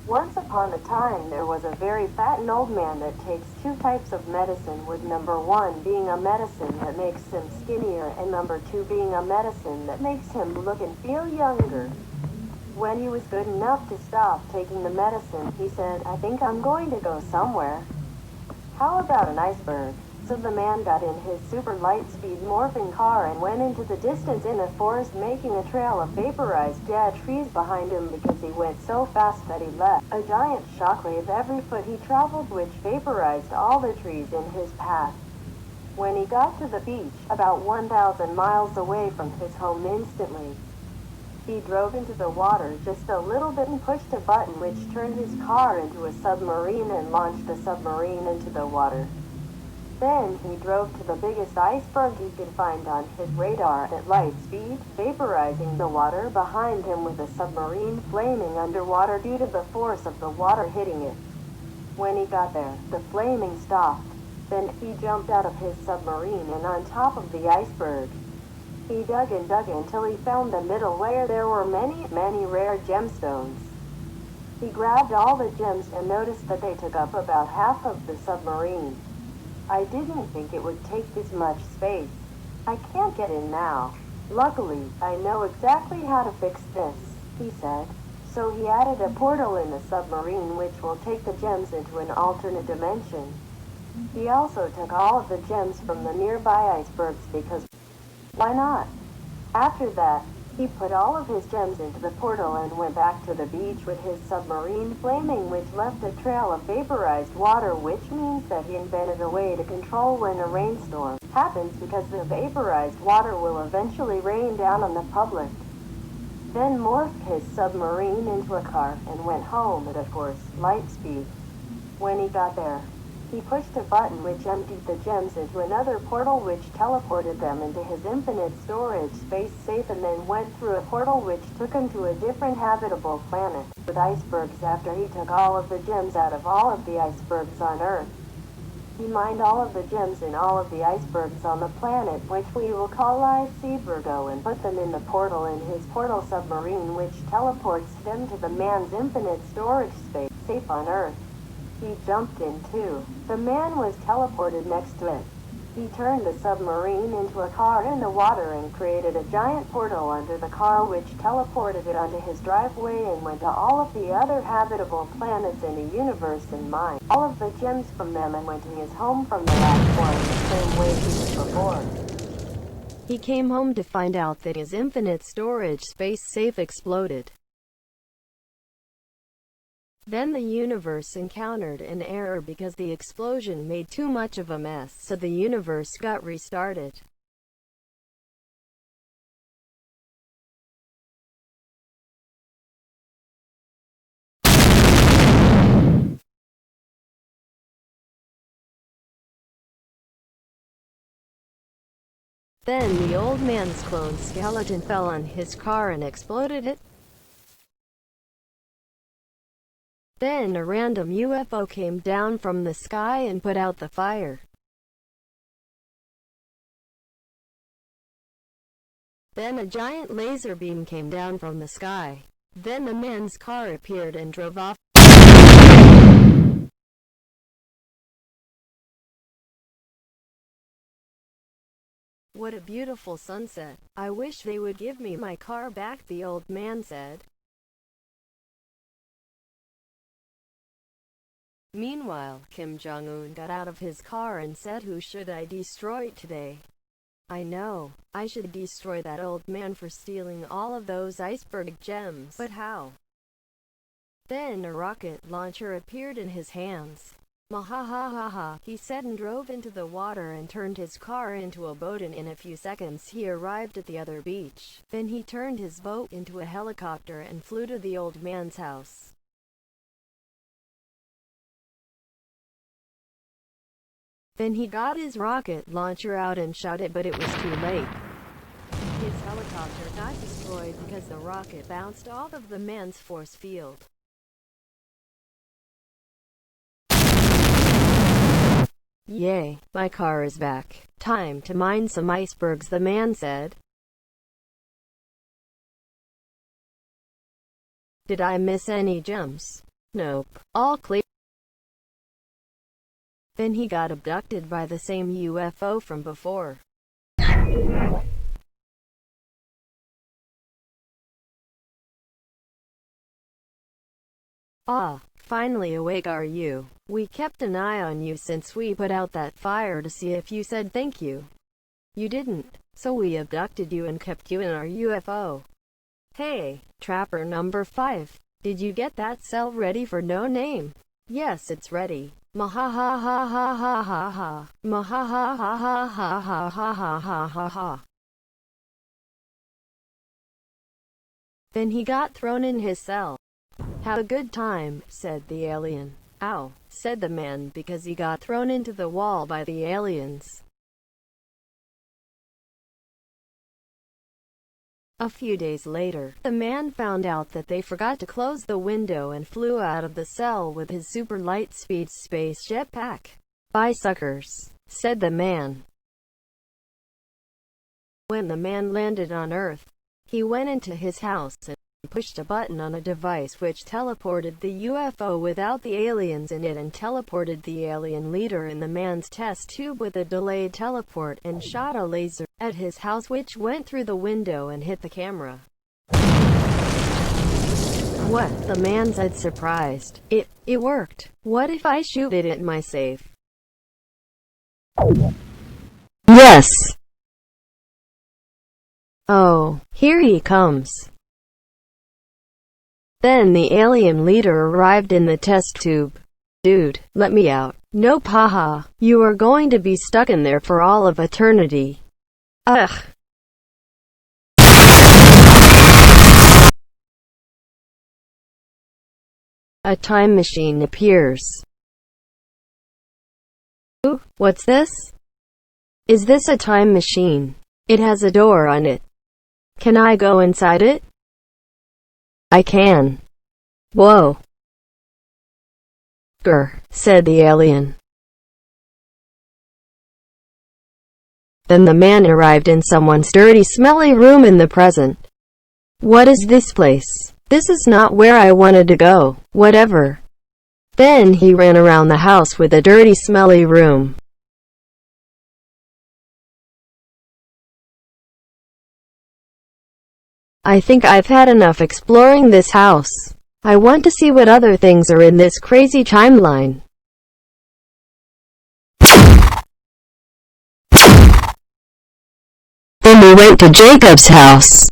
Once upon a time there was a very fat and old man that takes two types of medicine, with number one being a medicine that makes him skinnier and number two being a medicine that makes him look and feel younger. When he was good enough to stop taking the medicine, he said, "I think I'm going to go somewhere. How about an iceberg?" So the man got in his super light-speed morphing car and went into the distance in a forest, making a trail of vaporized dead trees behind him because he went so fast that he left a giant shockwave every foot he traveled, which vaporized all the trees in his path. When he got to the beach, about 1,000 miles away from his home instantly, he drove into the water just a little bit and pushed a button which turned his car into a submarine and launched the submarine into the water. Then he drove to the biggest iceberg he could find on his radar at light speed, vaporizing the water behind him with the submarine flaming underwater due to the force of the water hitting it. When he got there, the flaming stopped. Then he jumped out of his submarine and on top of the iceberg. He dug and dug until he found the middle where there were many, many rare gemstones. He grabbed all the gems and noticed that they took up about half of the submarine. "I didn't think it would take this much space. I can't get in now. Luckily, I know exactly how to fix this," he said. So he added a portal in the submarine which will take the gems into an alternate dimension. He also took all of the gems from the nearby icebergs because why not? After that, he put all of his gems into the portal and went back to the beach with his submarine flaming, which left a trail of vaporized water, which means that he invented a way to control when a rainstorm happens because the vaporized water will eventually rain down on the public. Then morphed his submarine into a car and went home at, of course, light speed. When he got there, he pushed a button which emptied the gems into another portal which teleported them into his infinite storage space safe, and then went through a portal which took him to a different habitable planet with icebergs after he took all of the gems out of all of the icebergs on Earth. He mined all of the gems in all of the icebergs on the planet, which we will call Icebergo, and put them in the portal in his portal submarine, which teleports them to the man's infinite storage space safe on Earth. He jumped in too. The man was teleported next to it. He turned the submarine into a car in the water and created a giant portal under the car which teleported it onto his driveway and went to all of the other habitable planets in the universe and mined all of the gems from them and went to his home from the last one the same way he did before. He came home to find out that his infinite storage space safe exploded. Then the universe encountered an error because the explosion made too much of a mess, so the universe got restarted. Then the old man's clone skeleton fell on his car and exploded it. Then a random UFO came down from the sky and put out the fire. Then a giant laser beam came down from the sky. Then the man's car appeared and drove off. "What a beautiful sunset. I wish they would give me my car back," the old man said. Meanwhile, Kim Jong-un got out of his car and said, "Who should I destroy today? I know. I should destroy that old man for stealing all of those iceberg gems. But how?" Then a rocket launcher appeared in his hands. "Mahahaha," he said, and drove into the water and turned his car into a boat, and in a few seconds he arrived at the other beach. Then he turned his boat into a helicopter and flew to the old man's house. Then he got his rocket launcher out and shot it, but it was too late. His helicopter got destroyed because the rocket bounced off of the man's force field. "Yay, my car is back. Time to mine some icebergs," the man said. "Did I miss any gems?" Nope. All clear. Then he got abducted by the same UFO from before. Ah, finally awake are you? We kept an eye on you since we put out that fire to see if you said thank you. You didn't, so we abducted you and kept you in our UFO. Hey, Trapper number 5, did you get that cell ready for No Name? Yes, it's ready. Mahahahahahaha. Mahahahahahahaha. Then he got thrown in his cell. Have a good time, said the alien. Ow, said the man because he got thrown into the wall by the aliens. A few days later, the man found out that they forgot to close the window and flew out of the cell with his super light-speed space jetpack. Bye suckers, said the man. When the man landed on Earth, he went into his house and pushed a button on a device which teleported the UFO without the aliens in it and teleported the alien leader in the man's test tube with a delayed teleport and shot a laser at his house which went through the window and hit the camera. What? The man said surprised. It worked. What if I shoot it at my safe? Yes. Oh, here he comes. Then the alien leader arrived in the test tube. Dude, let me out. Nope, haha. You are going to be stuck in there for all of eternity. Ugh. A time machine appears. Ooh, what's this? Is this a time machine? It has a door on it. Can I go inside it? I can. Whoa. Grr, said the alien. Then the man arrived in someone's dirty, smelly room in the present. What is this place? This is not where I wanted to go. Whatever. Then he ran around the house with a dirty, smelly room. I think I've had enough exploring this house. I want to see what other things are in this crazy timeline. Then we went to Jacob's house.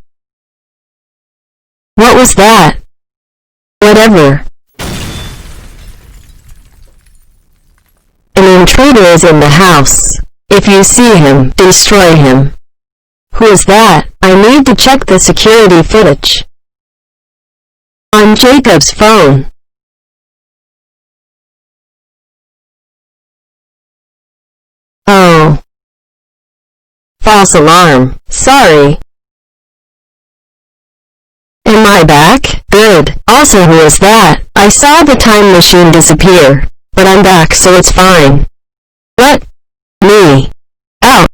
What was that? Whatever. An intruder is in the house. If you see him, destroy him. Who is that? I need to check the security footage. On Jacob's phone. Oh. False alarm. Sorry. Am I back? Good. Also, who is that? I saw the time machine disappear, but I'm back, so it's fine. What? Me? Out.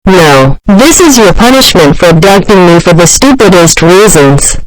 No. This is your punishment for abducting me for the stupidest reasons.